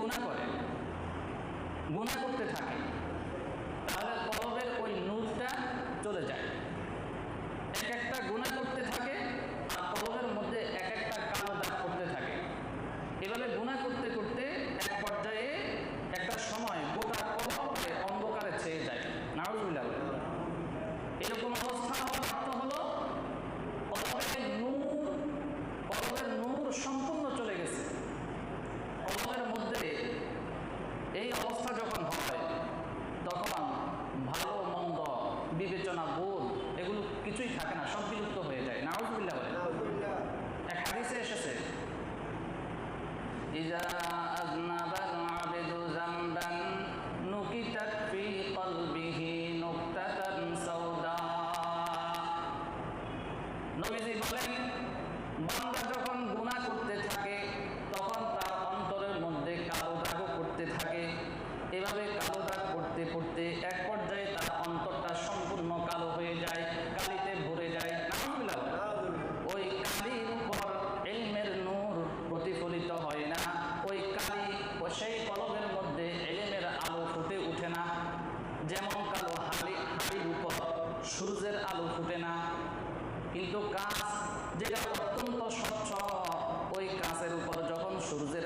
গুনাহ করে, গুনাহ করতে থাকে, তাহলে কলবের ওই নূরটা চলে যায়। এক একটা গুনাহ করতে থাকে আর কলবের মধ্যে এক একটা কালো দাগ করতে থাকে। এভাবে গুনাহ করতে করতে এক পর্যায়ে একটা সময় গোটা কলবে অন্ধকারে ছেয়ে যায়। নাউযুবিল্লাহ। এরকম অবস্থা হওয়ার অর্থ হলো কলবের নূর সম্পূর্ণ চলে গেছে। কলবের মধ্যে এই অবস্থা যখন হয় তখন ভালো মন্দ বিবেচনা বোধ এগুলো কিছুই থাকে না, সব বিলুপ্ত হয়ে যায়। নাউযুবিল্লাহ। এক হাদিসে এসেছে, ইজা আযনাবাল আবদু যামবান নুকিতাত ফি কলবিহি নুকতাতান সাওদা। নবীজি বলেন, বান্দা যখন গুনাহ করতে থাকে তখন তার অন্তরের মধ্যে কালো দাগ করতে থাকে। এভাবে কালো দাগ করতে করতে এক পর্যায়ে তার অন্তরটা সম্পূর্ণ কালো হয়ে যায়, কালিতে ভরে যায়। নাউযুবিল্লাহ। ওই কালির উপর ইলমের নূর প্রতিফলিত হয় না, ওই কালি ও সেই কলবের মধ্যে ইলমের আলো ফুটে ওঠে না। যেমন কালো হাড়ির উপর সূর্যের আলো ফুটে না, কিন্তু কাঁচ যেটা অত্যন্ত স্বচ্ছ, ওই কাঁচের উপর যখন সূর্যের